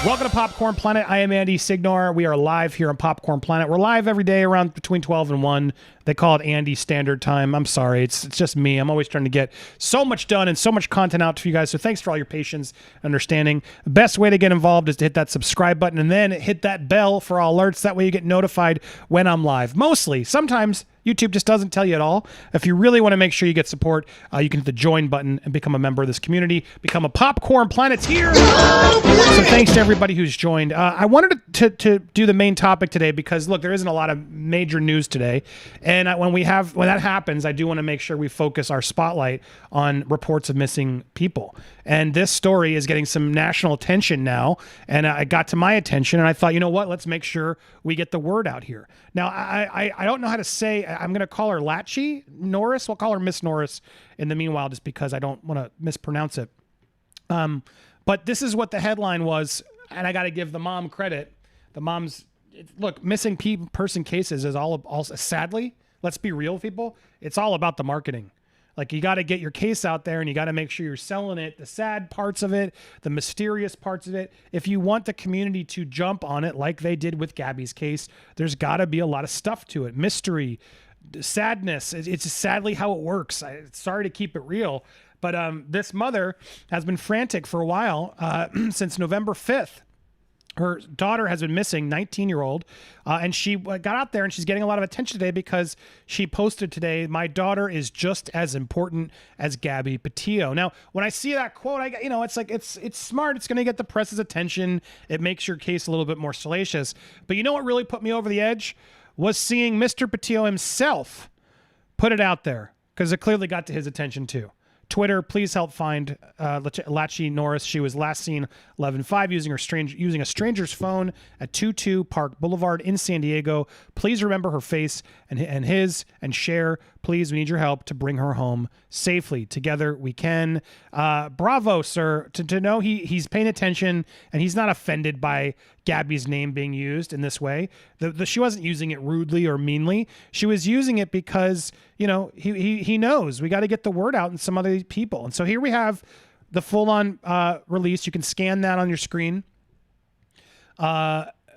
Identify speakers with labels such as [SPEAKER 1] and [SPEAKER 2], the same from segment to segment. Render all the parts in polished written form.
[SPEAKER 1] Welcome to Popcorn Planet. I am Andy Signore. We are live here on Popcorn Planet. We're live every day around between 12 and 1. They call it Andy Standard Time. I'm sorry. It's just me. I'm always trying to get so much done and so much content out to you guys. So thanks for all your patience and understanding. The best way to get involved is to hit that subscribe button and then hit that bell for all alerts. That way you get notified when I'm live. Mostly. Sometimes YouTube just doesn't tell you at all. If you really want to make sure you get support, you can hit the join button and become a member of this community. Become a Popcorn Planeteer. So thanks to everybody who's joined. I wanted to do the main topic today because, look, there isn't a lot of major news today. And when that happens, I do want to make sure we focus our spotlight on reports of missing people. And this story is getting some national attention now. And it got to my attention. And I thought, you know what? Let's make sure we get the word out here. Now, I don't know how to say. I'm going to call her Lateche Norris. We'll call her Miss Norris in the meanwhile, just because I don't want to mispronounce it. But this is what the headline was, and I got to give the mom credit. The mom's, look, missing person cases is all sadly, let's be real, people, it's all about the marketing. Like, you got to get your case out there and you got to make sure you're selling it, the sad parts of it, the mysterious parts of it. If you want the community to jump on it like they did with Gabby's case, there's got to be a lot of stuff to it. Mystery, sadness. It's sadly how it works. Sorry to keep it real, but this mother has been frantic for a while, since November 5th. Her daughter has been missing, 19-year-old, and she got out there and she's getting a lot of attention today because she posted today, "My daughter is just as important as Gabby Petito." Now, when I see that quote, it's like, it's smart. It's going to get the press's attention. It makes your case a little bit more salacious. But you know what really put me over the edge was seeing Mr. Petito himself put it out there, because it clearly got to his attention too. Twitter, please help find Lateche Norris. She was last seen 11/5 using a stranger's phone at 22 Park Boulevard in San Diego. Please remember her face and his, and share. Please, we need your help to bring her home safely. Together we can. Bravo, sir, to know he's paying attention and he's not offended by Gabby's name being used in this way. She wasn't using it rudely or meanly. She was using it because, you know, he knows we got to get the word out and some other people. And so here we have the full-on release. You can scan that on your screen.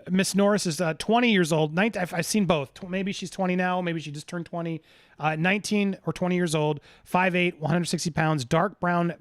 [SPEAKER 1] Miss Norris is 20 years old. I've seen both. Maybe she's 20 now. Maybe she just turned 20. 19 or 20 years old, 5'8", 160 pounds, dark brown,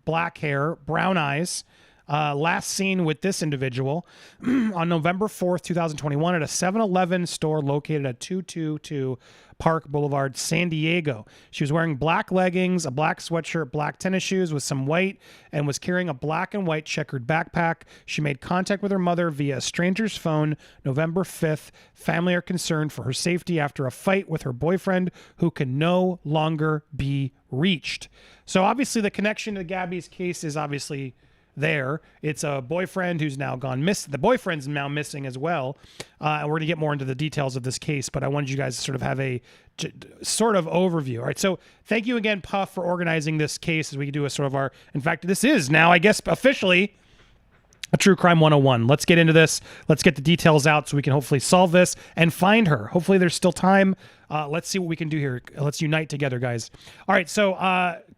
[SPEAKER 1] black hair, brown eyes. Last seen with this individual on November 4th, 2021 at a 7-Eleven store located at 222 Park Boulevard, San Diego. She was wearing black leggings, a black sweatshirt, black tennis shoes with some white, and was carrying a black and white checkered backpack. She made contact with her mother via a stranger's phone November 5th. Family are concerned for her safety after a fight with her boyfriend, who can no longer be reached. So obviously the connection to Gabby's case is obviously there. It's a boyfriend who's now gone missing. The boyfriend's now missing as well. And we're going to get more into the details of this case, but I wanted you guys to sort of have a sort of overview. All right. So thank you again, Puff, for organizing this case as we do a sort of in fact, this is now, I guess, officially a True Crime 101. Let's get into this. Let's get the details out so we can hopefully solve this and find her. Hopefully there's still time. Let's see what we can do here. Let's unite together, guys. All right, so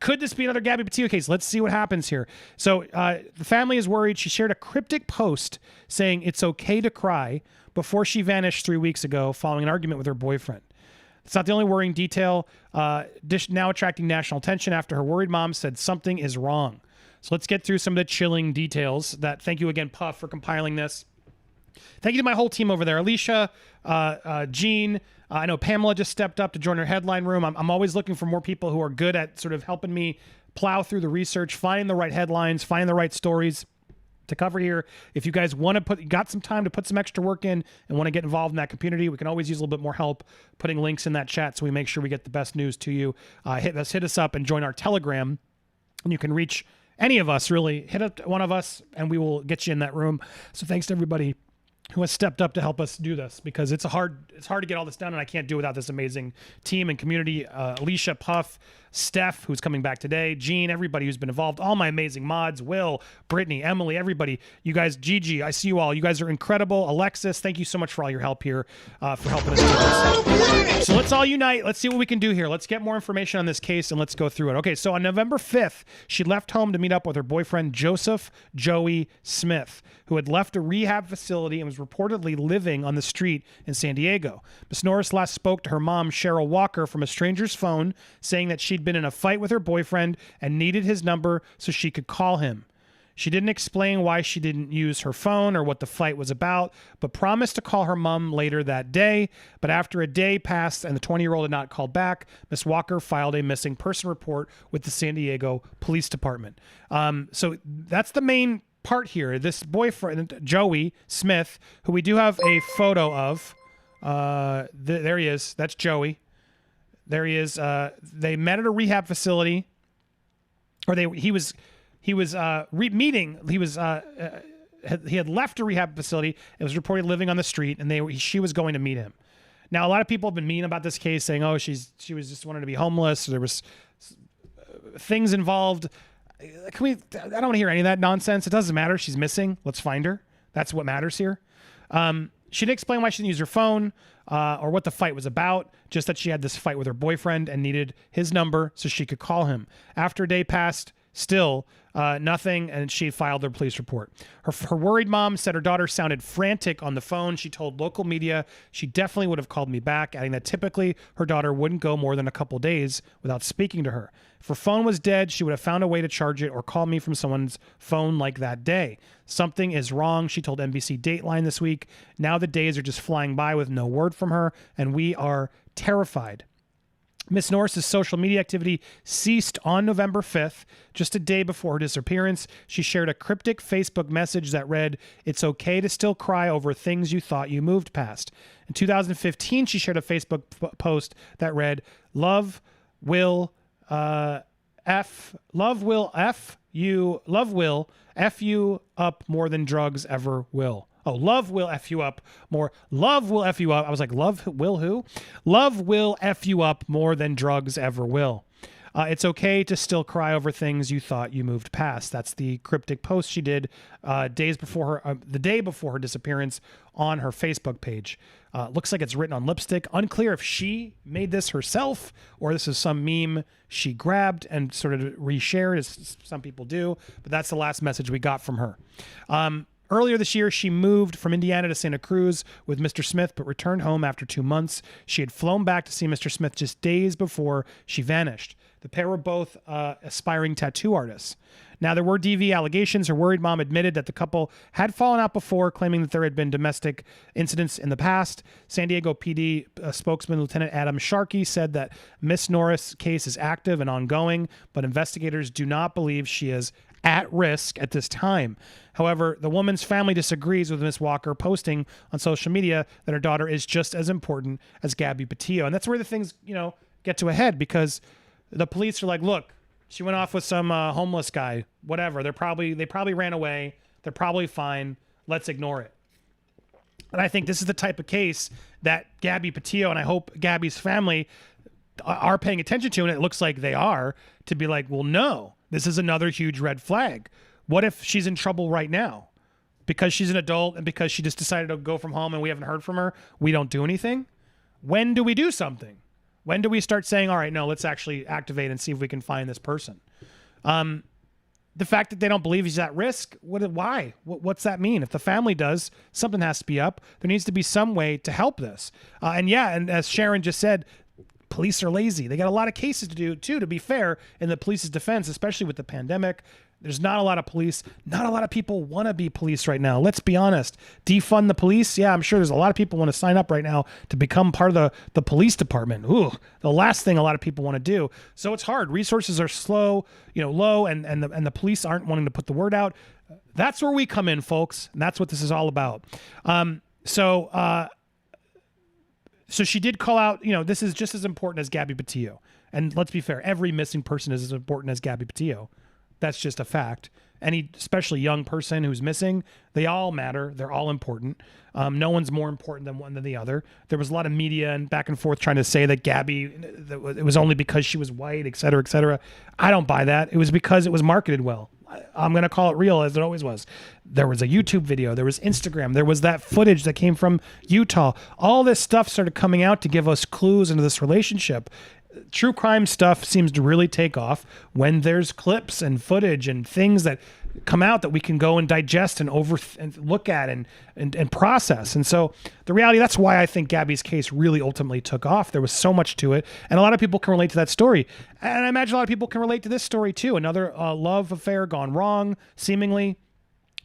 [SPEAKER 1] could this be another Gabby Petito case? Let's see what happens here. So the family is worried. She shared a cryptic post saying it's okay to cry before she vanished 3 weeks ago following an argument with her boyfriend. It's not the only worrying detail. Dish now attracting national attention after her worried mom said something is wrong. So let's get through some of the chilling details. Thank you again, Puff, for compiling this. Thank you to my whole team over there. Alicia, Jean, I know Pamela just stepped up to join our headline room. I'm always looking for more people who are good at sort of helping me plow through the research, finding the right headlines, finding the right stories to cover here. If you guys want to got some time to put some extra work in and want to get involved in that community, we can always use a little bit more help putting links in that chat so we make sure we get the best news to you. Hit us up and join our Telegram, and you can reach any of us, really. Hit up one of us and we will get you in that room. So thanks to everybody who has stepped up to help us do this, because it's hard to get all this done, and I can't do it without this amazing team and community. Alicia, Puff, Steph, who's coming back today, Gene, everybody who's been involved, all my amazing mods, Will, Brittany, Emily, everybody, you guys, Gigi, I see you all. You guys are incredible. Alexis, thank you so much for all your help here, for helping us do this. So let's all unite. Let's see what we can do here. Let's get more information on this case and let's go through it. Okay, so on November 5th, she left home to meet up with her boyfriend, Joseph Joey Smith, who had left a rehab facility and was reportedly living on the street in San Diego. Ms. Norris last spoke to her mom, Cheryl Walker, from a stranger's phone, saying that she'd been in a fight with her boyfriend and needed his number so she could call him. She didn't explain why she didn't use her phone or what the fight was about, but promised to call her mom later that day. But after a day passed and the 20-year-old had not called back, Ms. Walker filed a missing person report with the San Diego Police Department. So that's the main part here. This boyfriend, Joey Smith, who we do have a photo of. There he is. That's Joey. There he is. They met at a rehab facility, or he had left a rehab facility and was reported living on the street, and she was going to meet him. Now, a lot of people have been mean about this case, saying, "Oh, she was just wanted to be homeless. Or there was things involved." I don't want to hear any of that nonsense. It doesn't matter. She's missing. Let's find her. That's what matters here. She didn't explain why she didn't use her phone or what the fight was about, just that she had this fight with her boyfriend and needed his number so she could call him. After a day passed, still nothing, and she filed her police report. Her worried mom said her daughter sounded frantic on the phone. She told local media she definitely would have called me back, adding that typically her daughter wouldn't go more than a couple days without speaking to her. If her phone was dead, she would have found a way to charge it or call me from someone's phone like that day. Something is wrong, she told NBC Dateline this week. Now the days are just flying by with no word from her, and we are terrified. Miss Norris's social media activity ceased on November 5th, just a day before her disappearance. She shared a cryptic Facebook message that read, "It's okay to still cry over things you thought you moved past." In 2015, she shared a Facebook post that read, Love will F you up more than drugs ever will. Oh, love will F you up more. Love will F you up. I was like, love will who? Love will F you up more than drugs ever will. It's okay to still cry over things you thought you moved past. That's the cryptic post she did the day before her disappearance on her Facebook page. Looks like it's written on lipstick. Unclear if she made this herself or this is some meme she grabbed and sort of reshared, as some people do. But that's the last message we got from her. Earlier this year, she moved from Indiana to Santa Cruz with Mr. Smith, but returned home after 2 months. She had flown back to see Mr. Smith just days before she vanished. The pair were both aspiring tattoo artists. Now, there were DV allegations. Her worried mom admitted that the couple had fallen out before, claiming that there had been domestic incidents in the past. San Diego PD spokesman Lieutenant Adam Sharkey said that Miss Norris' case is active and ongoing, but investigators do not believe she is at risk at this time. However, the woman's family disagrees with Miss Walker posting on social media that her daughter is just as important as Gabby Petito. And that's where the things, get to a head, because the police are like, look, she went off with some homeless guy, whatever. They probably ran away. They're probably fine. Let's ignore it. And I think this is the type of case that Gabby Petito, and I hope Gabby's family are paying attention to, and it looks like they are, to be like, well, no, this is another huge red flag. What if she's in trouble right now? Because she's an adult and because she just decided to go from home and we haven't heard from her, we don't do anything? When do we do something? When do we start saying, all right, no, let's actually activate and see if we can find this person? The fact that they don't believe he's at risk, why? What's that mean? If the family does, something has to be up. There needs to be some way to help this. And as Sharon just said, police are lazy. They got a lot of cases to do, too, to be fair, in the police's defense, especially with the pandemic. There's not a lot of police. Not a lot of people want to be police right now. Let's be honest. Defund the police? Yeah, I'm sure there's a lot of people want to sign up right now to become part of the police department. Ooh, the last thing a lot of people want to do. So it's hard. Resources are low, and the police aren't wanting to put the word out. That's where we come in, folks. And that's what this is all about. So she did call out, this is just as important as Gabby Petito. And let's be fair, every missing person is as important as Gabby Petito. That's just a fact. Any, especially young person who's missing, they all matter. They're all important. No one's more important than one than the other. There was a lot of media and back and forth trying to say that Gabby, it was only because she was white, et cetera, et cetera. I don't buy that. It was because it was marketed well. I'm going to call it real, as it always was. There was a YouTube video. There was Instagram. There was that footage that came from Utah. All this stuff started coming out to give us clues into this relationship. True crime stuff seems to really take off when there's clips and footage and things that come out that we can go and digest and look at and process. And so the reality, that's why I think Gabby's case really ultimately took off. There was so much to it, and a lot of people can relate to that story. And I imagine a lot of people can relate to this story too. Another love affair gone wrong, seemingly.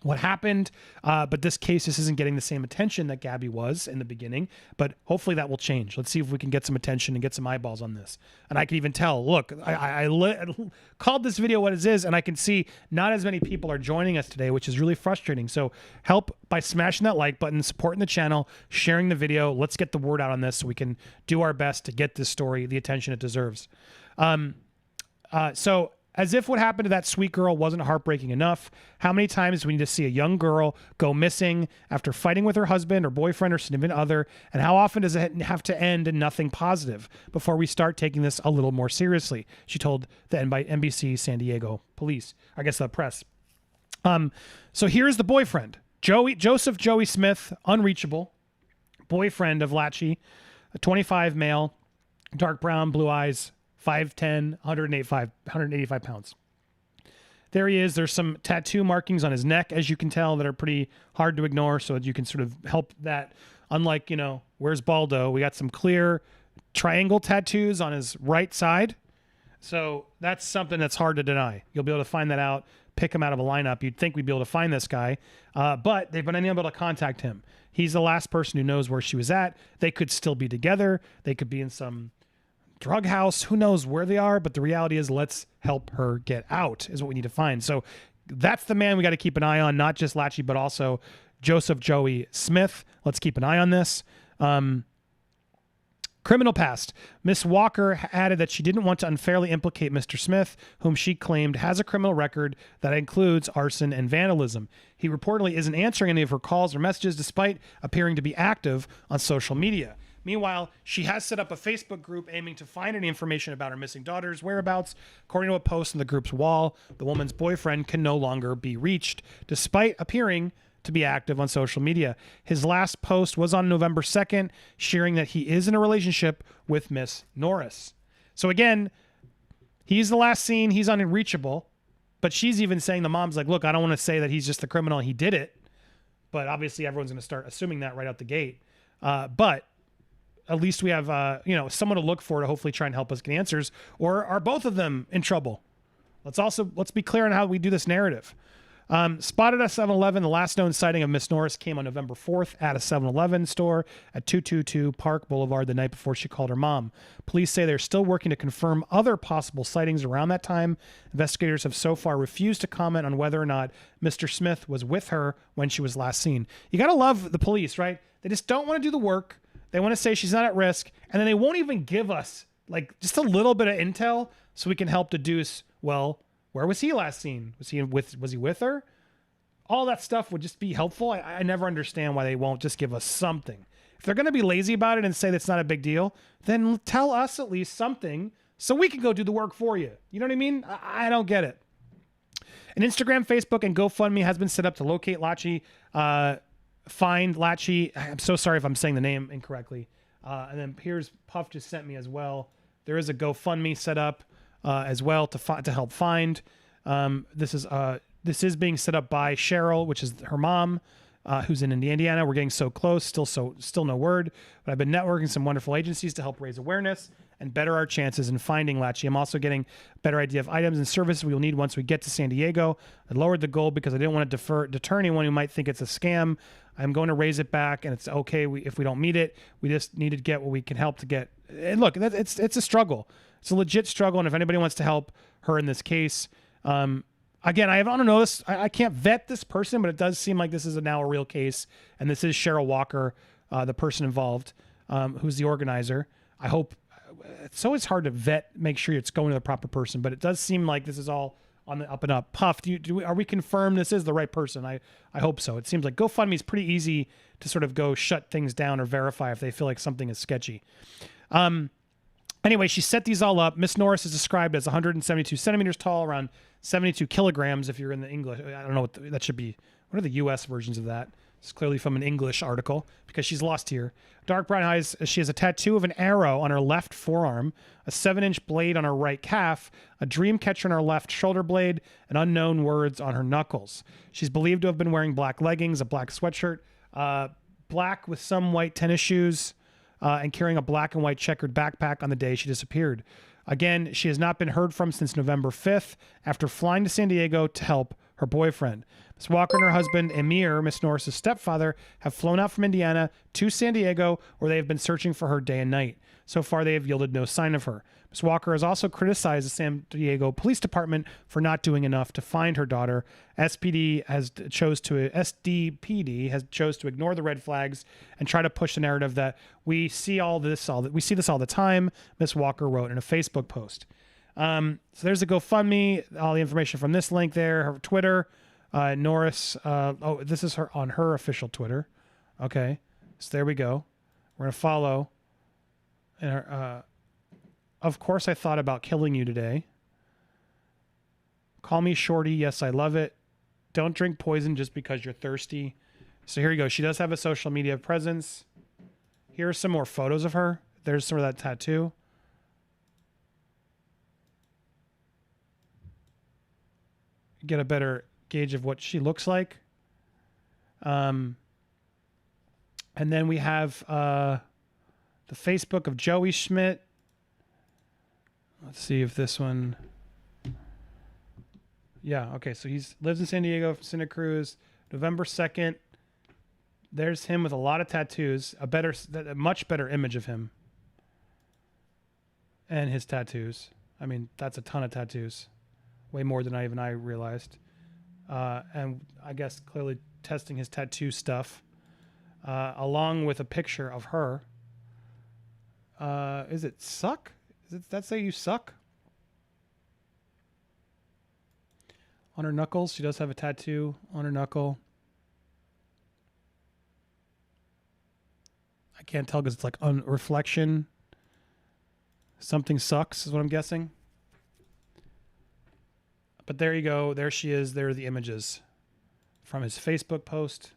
[SPEAKER 1] What happened, but this case, this isn't getting the same attention that Gabby was in the beginning, but hopefully that will change. Let's see if we can get some attention and get some eyeballs on this. And I can even tell, look, I called this video what it is, and I can see not as many people are joining us today, which is really frustrating. So help by smashing that like button, supporting the channel, sharing the video. Let's get the word out on this so we can do our best to get this story the attention it deserves. So as if what happened to that sweet girl wasn't heartbreaking enough, how many times do we need to see a young girl go missing after fighting with her husband or boyfriend or significant other? And how often does it have to end in nothing positive before we start taking this a little more seriously? She told the NBC San Diego police, I guess the press. So here's the boyfriend, Joseph Joey Smith, unreachable, boyfriend of Lateche, a 25 male, dark brown, blue eyes, 5'10", 185 pounds. There he is. There's some tattoo markings on his neck, as you can tell, that are pretty hard to ignore, so you can sort of help that. Unlike, where's Baldo? We got some clear triangle tattoos on his right side. So that's something that's hard to deny. You'll be able to find that out, pick him out of a lineup. You'd think we'd be able to find this guy, but they've been unable to contact him. He's the last person who knows where she was at. They could still be together. They could be in some drug house. Who knows where they are? But the reality is, let's help her get out is what we need to find. So that's the man we got to keep an eye on, not just Lateche, but also Joseph Joey Smith. Let's keep an eye on this. Criminal past. Miss Walker added that she didn't want to unfairly implicate Mr. Smith, whom she claimed has a criminal record that includes arson and vandalism. He reportedly isn't answering any of her calls or messages despite appearing to be active on social media. Meanwhile, she has set up a Facebook group aiming to find any information about her missing daughter's whereabouts. According to a post on the group's wall, the woman's boyfriend can no longer be reached, despite appearing to be active on social media. His last post was on November 2nd, sharing that he is in a relationship with Miss Norris. So again, he's the last seen. He's unreachable. But she's even saying, the mom's like, look, I don't want to say that he's just the criminal and he did it. But obviously everyone's going to start assuming that right out the gate. But at least we have, someone to look for to hopefully try and help us get answers. Or are both of them in trouble? Let's be clear on how we do this narrative. Spotted at 7-Eleven, the last known sighting of Miss Norris came on November 4th at a 7-Eleven store at 222 Park Boulevard the night before she called her mom. Police say they're still working to confirm other possible sightings around that time. Investigators have so far refused to comment on whether or not Mr. Smith was with her when she was last seen. You got to love the police, right? They just don't want to do the work. They want to say she's not at risk, and then they won't even give us just a little bit of intel so we can help deduce, well, where was he last seen? Was he with her? All that stuff would just be helpful. I never understand why they won't just give us something. If they're going to be lazy about it and say that's not a big deal, then tell us at least something so we can go do the work for you. You know what I mean? I don't get it. An Instagram, Facebook, and GoFundMe has been set up to locate Lateche, find Lateche. I'm so sorry if I'm saying the name incorrectly. And then here's Puff just sent me as well. There is a GoFundMe set up as well to help find. This is being set up by Cheryl, which is her mom, who's in Indiana. We're getting so close, still no word. But I've been networking some wonderful agencies to help raise awareness and better our chances in finding Lateche. I'm also getting a better idea of items and services we will need once we get to San Diego. I lowered the goal because I didn't want to deter anyone who might think it's a scam. I'm going to raise it back, and it's okay if we don't meet it. We just need to get what we can help to get. And look, it's a struggle. It's a legit struggle, and if anybody wants to help her in this case, again, I don't know this. I can't vet this person, but it does seem like this is now a real case, and this is Cheryl Walker, the person involved, who's the organizer. It's always hard to vet, make sure it's going to the proper person, but it does seem like this is all on the up and up. Puff, are we confirmed this is the right person? I hope so. It seems like GoFundMe is pretty easy to sort of go shut things down or verify if they feel like something is sketchy. Anyway, she set these all up. Miss Norris is described as 172 centimeters tall, around 72 kilograms if you're in the English. I don't know what that should be. What are the U.S. versions of that? It's clearly from an English article because she's lost here. Dark brown eyes. She has a tattoo of an arrow on her left forearm, a 7-inch blade on her right calf, a dream catcher on her left shoulder blade, and unknown words on her knuckles. She's believed to have been wearing black leggings, a black sweatshirt, black with some white tennis shoes, and carrying a black and white checkered backpack on the day she disappeared. Again, she has not been heard from since November 5th after flying to San Diego to help her boyfriend. Ms. Walker and her husband, Emir, Miss Norris's stepfather, have flown out from Indiana to San Diego, where they have been searching for her day and night. So far, they have yielded no sign of her. Ms. Walker has also criticized the San Diego Police Department for not doing enough to find her daughter. SDPD has chose to ignore the red flags and try to push the narrative that we see this all the time, Ms. Walker wrote in a Facebook post. So there's a GoFundMe, all the information from this link there, her Twitter, Norris. This is her on her official Twitter. Okay. So there we go. We're going to follow. And her, of course I thought about killing you today. Call me Shorty. Yes, I love it. Don't drink poison just because you're thirsty. So here you go. She does have a social media presence. Here are some more photos of her. There's some of that tattoo. Get a better gauge of what she looks like. And then we have the Facebook of Joey Schmidt. Let's see if this one. Yeah, okay. So he lives in San Diego, Santa Cruz, November 2nd. There's him with a lot of tattoos. A much better image of him. And his tattoos. I mean, that's a ton of tattoos. Way more than I realized. And I guess clearly testing his tattoo stuff. Along with a picture of her. Is it suck? Does that say you suck? On her knuckles. She does have a tattoo on her knuckle. I can't tell because it's like on reflection. Something sucks is what I'm guessing. But there you go. There she is. There are the images from his Facebook post.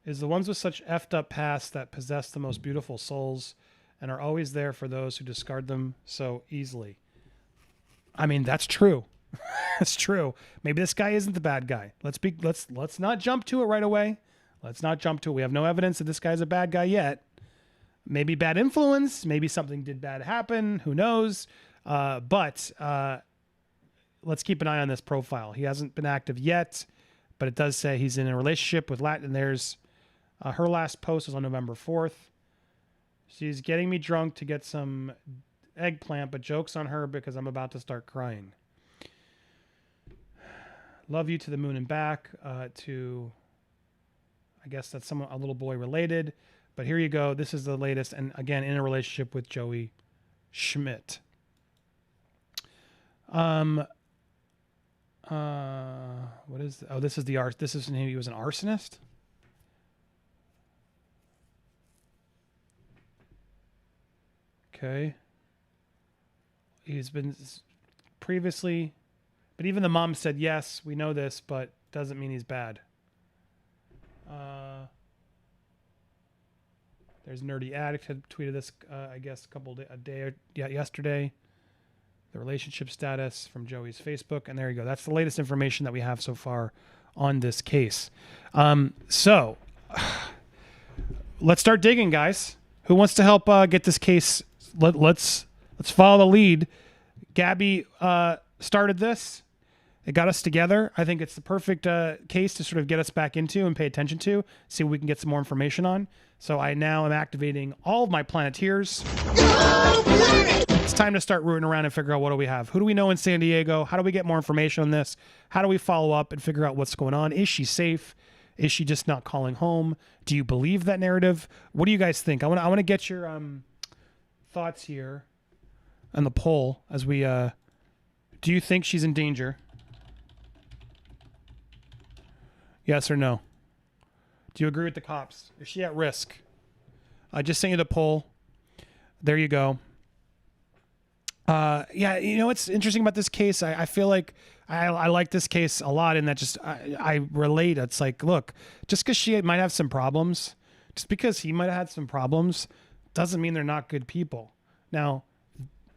[SPEAKER 1] Is the ones with such effed up pasts that possess the most beautiful souls and are always there for those who discard them so easily. I mean, that's true. That's true. Maybe this guy isn't the bad guy. Let's not jump to it right away. Let's not jump to it. We have no evidence that this guy's a bad guy yet. Maybe bad influence. Maybe something did bad happen. Who knows? But let's keep an eye on this profile. He hasn't been active yet, but it does say he's in a relationship with Latin. And there's her last post was on November 4th. She's getting me drunk to get some eggplant, but joke's on her because I'm about to start crying. Love you to the moon and back. I guess that's a little boy related. But here you go. This is the latest. And again, in a relationship with Joey Schmidt. What is, this is he was an arsonist. Okay. He's been previously, but even the mom said, yes, we know this, but doesn't mean he's bad. There's Nerdy Addict had tweeted this, I guess yesterday. The relationship status from Joey's Facebook. And there you go. That's the latest information that we have so far on this case. So let's start digging, guys. Who wants to help get this case? Let's follow the lead. Gabby started this. It got us together. I think it's the perfect case to sort of get us back into and pay attention to, see what we can get some more information on. So I now am activating all of my Planeteers. It's time to start rooting around and figure out what do we have. Who do we know in San Diego? How do we get more information on this? How do we follow up and figure out what's going on? Is she safe? Is she just not calling home? Do you believe that narrative? What do you guys think? I want to get your thoughts here. and the poll as we, do you think she's in danger? Yes or no? Do you agree with the cops? Is she at risk? I just sent you the poll. There you go. Yeah, you know what's interesting about this case? I feel like I like this case a lot in that just I relate. It's like, look, just because she might have some problems, just because he might have had some problems, doesn't mean they're not good people. Now,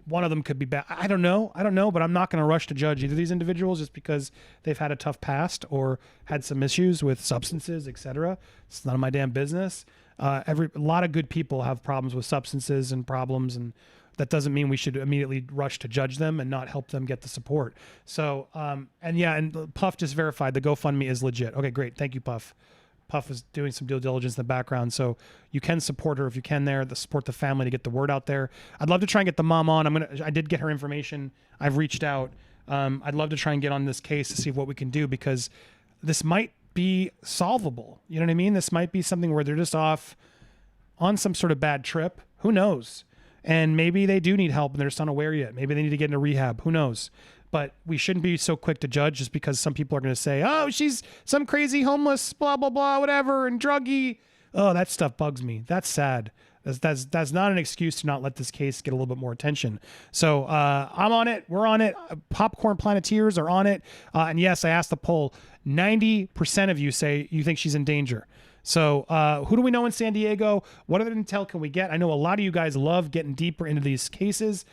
[SPEAKER 1] one of them could be bad. I don't know, but I'm not going to rush to judge either of these individuals just because they've had a tough past or had some issues with substances, etc. It's none of my damn business. A lot of good people have problems with substances and problems, and that doesn't mean we should immediately rush to judge them and not help them get the support. So, and Puff just verified the GoFundMe is legit. Okay, great. Thank you, Puff. Puff is doing some due diligence in the background, so you can support her if you can there, support the family to get the word out there. I'd love to try and get the mom on. I did get her information. I've reached out. I'd love to try and get on this case to see what we can do, because this might be solvable. You know what I mean? This might be something where they're just off on some sort of bad trip. Who knows? And maybe they do need help and they're just unaware yet. Maybe they need to get into rehab. Who knows? But we shouldn't be so quick to judge just because some people are going to say, oh, she's some crazy homeless, blah, blah, blah, whatever, and druggy. Oh, that stuff bugs me. That's sad. That's not an excuse to not let this case get a little bit more attention. So I'm on it. We're on it. Popcorn Planeteers are on it. And yes, I asked the poll. 90% of you say you think she's in danger. So who do we know in San Diego? What other intel can we get? I know a lot of you guys love getting deeper into these cases.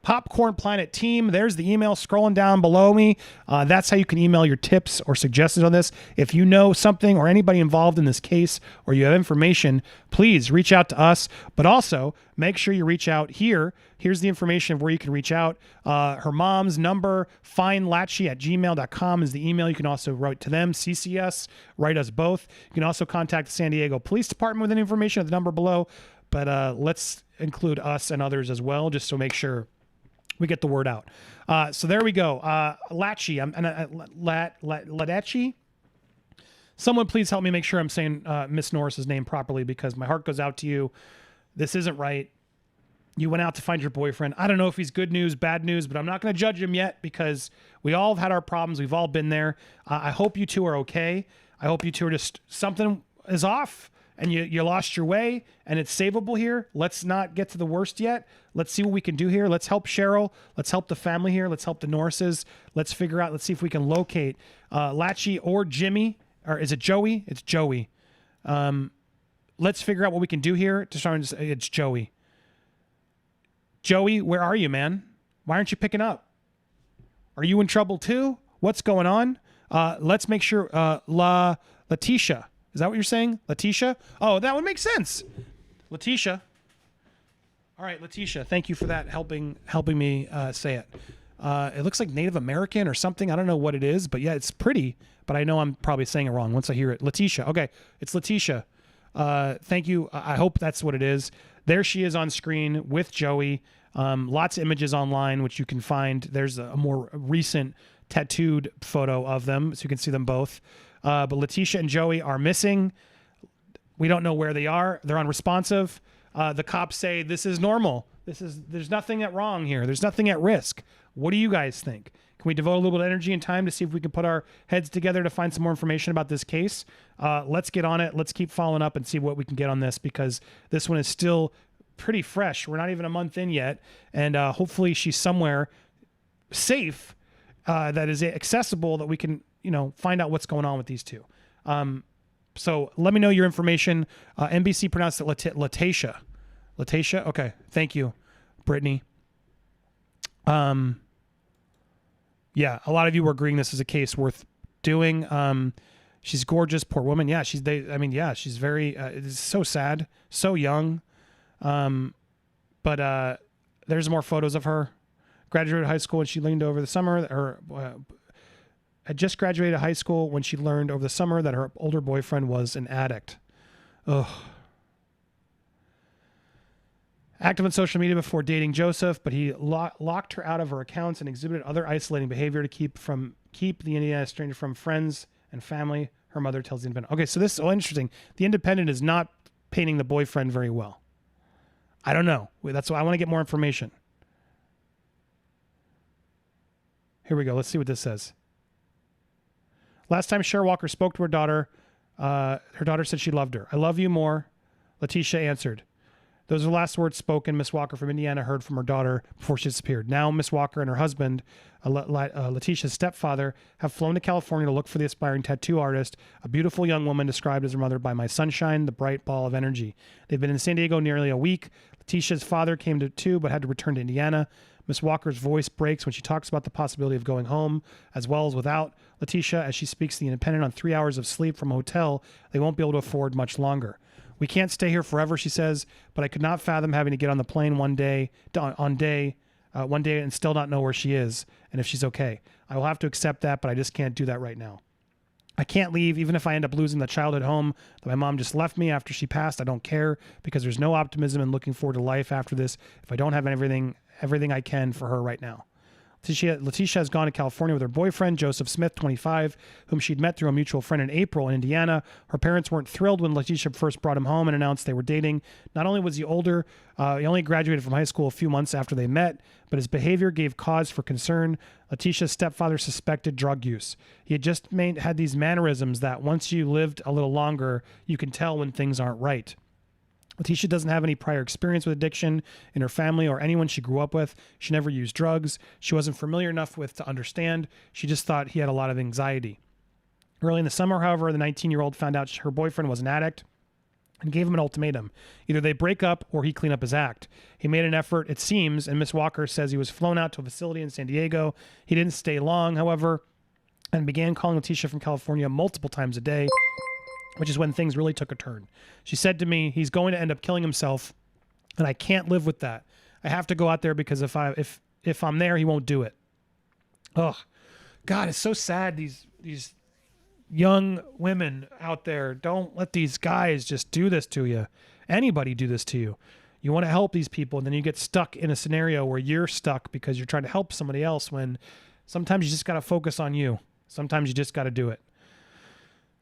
[SPEAKER 1] Popcorn Planet Team. There's the email scrolling down below me. That's how you can email your tips or suggestions on this. If you know something or anybody involved in this case, or you have information, please reach out to us. But also make sure you reach out here. Here's the information of where you can reach out. Her mom's number, findlateche@gmail.com is the email. You can also write to them, CCS, write us both. You can also contact the San Diego Police Department with any information at the number below. But let's include us and others as well, just to make sure we get the word out. So there we go. Lateche. Lateche. Someone please help me make sure I'm saying Miss Norris's name properly, because my heart goes out to you. This isn't right. You went out to find your boyfriend. I don't know if he's good news, bad news, but I'm not going to judge him yet, because we all have had our problems. We've all been there. I hope you two are okay. I hope you two are just, something is off and you lost your way and it's savable here. Let's not get to the worst yet. Let's see what we can do here. Let's help Cheryl. Let's help the family here. Let's help the Norrises. Let's figure out, let's see if we can locate Lateche or Jimmy, or is it Joey? It's Joey. Let's figure out what we can do here to start. It's Joey. Joey, where are you, man? Why aren't you picking up? Are you in trouble too? What's going on? Let's make sure, Letitia. Is that what you're saying? Letitia? Oh, that would make sense. Letitia. All right, Letitia, thank you for that, helping me say it. It looks like Native American or something. I don't know what it is, but yeah, it's pretty, but I know I'm probably saying it wrong once I hear it. Letitia. Okay, it's Letitia. Thank you. I hope that's what it is. There she is on screen with Joey. Lots of images online, which you can find. There's a more recent tattooed photo of them, so you can see them both. But Letitia and Joey are missing. We don't know where they are. They're unresponsive. The cops say this is normal. There's nothing wrong here. There's nothing at risk. What do you guys think? Can we devote a little bit of energy and time to see if we can put our heads together to find some more information about this case? Let's get on it. Let's keep following up and see what we can get on this, because this one is still pretty fresh. We're not even a month in yet. And hopefully she's somewhere safe that is accessible, that we can, find out what's going on with these two. So let me know your information. NBC pronounced it Lateche. Lateche? Okay. Thank you, Brittany. Yeah, a lot of you were agreeing this is a case worth doing. She's gorgeous, poor woman. Yeah, she's very, it's so sad, so young. But there's more photos of her. Graduated high school when she leaned over the summer, had just graduated high school when she learned over the summer that her older boyfriend was an addict. Ugh. Active on social media before dating Joseph, but he locked her out of her accounts and exhibited other isolating behavior to keep the Indiana stranger from friends and family, her mother tells the Independent. Okay, so this is interesting. The Independent is not painting the boyfriend very well. I don't know. That's why I want to get more information. Here we go. Let's see what this says. Last time Cher Walker spoke to her daughter said she loved her. I love you more, Lateche answered. Those are the last words spoken Miss Walker from Indiana heard from her daughter before she disappeared. Now Miss Walker and her husband, Lateche's stepfather, have flown to California to look for the aspiring tattoo artist, a beautiful young woman described as her mother by my sunshine, the bright ball of energy. They've been in San Diego nearly a week. Lateche's father came to too, but had to return to Indiana. Miss Walker's voice breaks when she talks about the possibility of going home, as well as without Lateche, as she speaks to the Independent on 3 hours of sleep from a hotel they won't be able to afford much longer. We can't stay here forever, she says, but I could not fathom having to get on the plane one day and still not know where she is and if she's okay. I will have to accept that, but I just can't do that right now. I can't leave, even if I end up losing the childhood home that my mom just left me after she passed. I don't care, because there's no optimism in looking forward to life after this if I don't have everything I can for her right now. Lateche has gone to California with her boyfriend, Joseph Smith, 25, whom she'd met through a mutual friend in April in Indiana. Her parents weren't thrilled when Lateche first brought him home and announced they were dating. Not only was he older, he only graduated from high school a few months after they met, but his behavior gave cause for concern. Lateche's stepfather suspected drug use. He had just had these mannerisms that once you lived a little longer, you can tell when things aren't right. Lateche doesn't have any prior experience with addiction in her family or anyone she grew up with. She never used drugs. She wasn't familiar enough with to understand. She just thought he had a lot of anxiety. Early in the summer, however, the 19-year-old found out her boyfriend was an addict and gave him an ultimatum. Either they break up or he clean up his act. He made an effort, it seems, and Miss Walker says he was flown out to a facility in San Diego. He didn't stay long, however, and began calling Lateche from California multiple times a day, which is when things really took a turn. She said to me, he's going to end up killing himself, and I can't live with that. I have to go out there because if I'm there, he won't do it. Oh, God, it's so sad. These young women out there, don't let these guys just do this to you. Anybody do this to you. You want to help these people, and then you get stuck in a scenario where you're stuck because you're trying to help somebody else, when sometimes you just got to focus on you. Sometimes you just got to do it.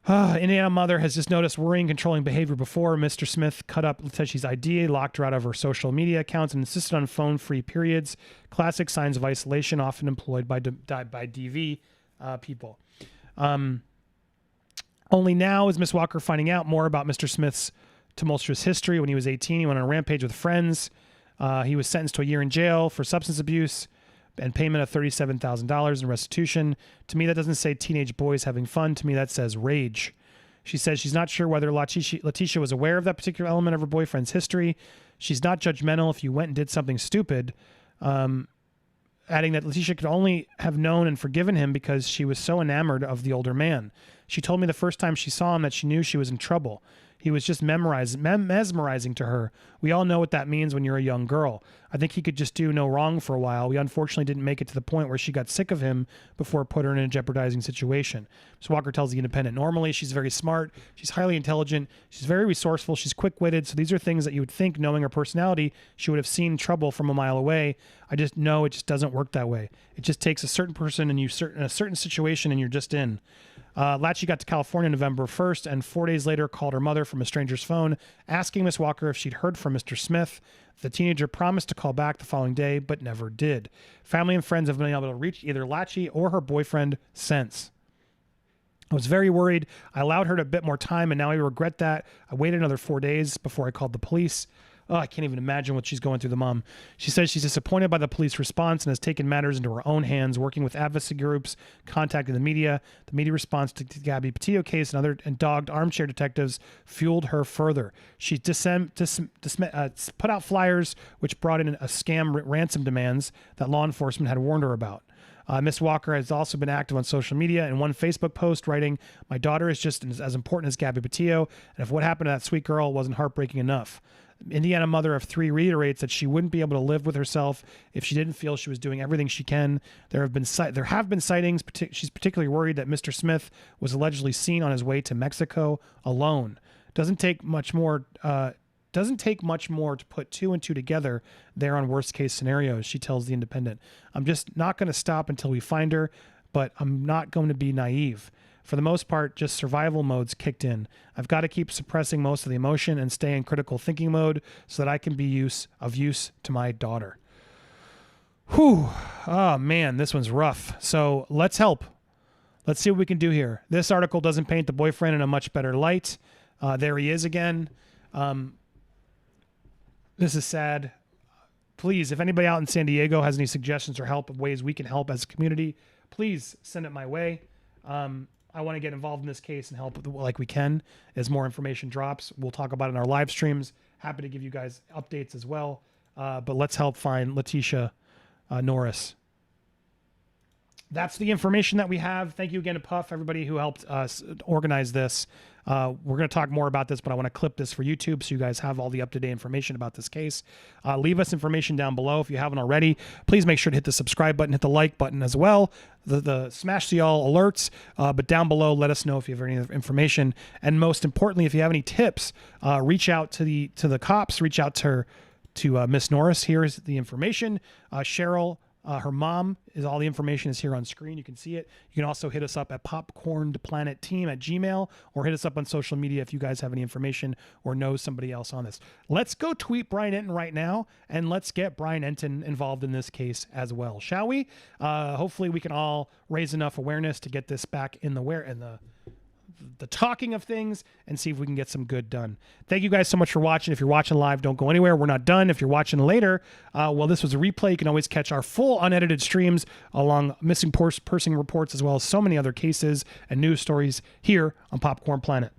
[SPEAKER 1] Indiana mother has just noticed worrying, controlling behavior before. Mr. Smith cut up Lateche's ID, locked her out of her social media accounts, and insisted on phone-free periods. Classic signs of isolation often employed by DV people. Only now is Miss Walker finding out more about Mr. Smith's tumultuous history. When he was 18, he went on a rampage with friends. He was sentenced to a year in jail for substance abuse and payment of $37,000 in restitution. To me, that doesn't say teenage boys having fun. To me, that says rage. She says she's not sure whether Lateche was aware of that particular element of her boyfriend's history. She's not judgmental if you went and did something stupid, adding that Lateche could only have known and forgiven him because she was so enamored of the older man. She told me the first time she saw him that she knew she was in trouble. He was just mesmerizing to her. We all know what that means when you're a young girl. I think he could just do no wrong for a while. We unfortunately didn't make it to the point where she got sick of him before it put her in a jeopardizing situation. Ms. Walker tells The Independent, normally she's very smart, she's highly intelligent, she's very resourceful, she's quick-witted, so these are things that you would think, knowing her personality, she would have seen trouble from a mile away. I just know it just doesn't work that way. It just takes a certain person and in a certain situation and you're just in. Lateche got to California November 1st, and 4 days later called her mother from a stranger's phone, asking Miss Walker if she'd heard from Mr. Smith. The teenager promised to call back the following day, but never did. Family and friends have been able to reach either Lateche or her boyfriend since. I was very worried. I allowed her a bit more time, and now I regret that. I waited another 4 days before I called the police. Oh, I can't even imagine what she's going through, the mom. She says she's disappointed by the police response and has taken matters into her own hands, working with advocacy groups, contacting the media. The media response to the Gabby Petito case and dogged armchair detectives fueled her further. She put out flyers which brought in a scam ransom demands that law enforcement had warned her about. Miss Walker has also been active on social media, in one Facebook post writing, "My daughter is just as important as Gabby Petito, and if what happened to that sweet girl wasn't heartbreaking enough." Indiana mother of 3 reiterates that she wouldn't be able to live with herself if she didn't feel she was doing everything she can. There have been sightings. She's particularly worried that Mr. Smith was allegedly seen on his way to Mexico alone. Doesn't take much more to put 2 and 2 together there on worst case scenarios, she tells The Independent. I'm just not going to stop until we find her, but I'm not going to be naive. For the most part, just survival mode's kicked in. I've got to keep suppressing most of the emotion and stay in critical thinking mode so that I can be of use to my daughter. Whew. Oh man, this one's rough. So let's help. Let's see what we can do here. This article doesn't paint the boyfriend in a much better light. There he is again. This is sad. Please, if anybody out in San Diego has any suggestions or help of ways we can help as a community, please send it my way. I want to get involved in this case and help like we can as more information drops. We'll talk about it in our live streams. Happy to give you guys updates as well. But let's help find Lateche Norris. That's the information that we have. Thank you again to Puff, everybody who helped us organize this. We're going to talk more about this, but I want to clip this for YouTube so you guys have all the up-to-date information about this case. Leave us information down below if you haven't already. Please make sure to hit the subscribe button, hit the like button as well. The smash the all alerts, but down below, let us know if you have any information. And most importantly, if you have any tips, reach out to the cops, reach out to Miss Norris. Here's the information. Cheryl, her mom, all the information is here on screen. You can see it. You can also hit us up at PopcornedPlanetTeam at Gmail, or hit us up on social media if you guys have any information or know somebody else on this. Let's go tweet Brian Enton right now, and let's get Brian Enton involved in this case as well, shall we? Hopefully we can all raise enough awareness to get this back in the talking of things and see if we can get some good done. Thank you guys so much for watching. If you're watching live, don't go anywhere. We're not done. If you're watching later, well, this was a replay. You can always catch our full unedited streams along missing person reports, as well as so many other cases and news stories here on Popcorn Planet.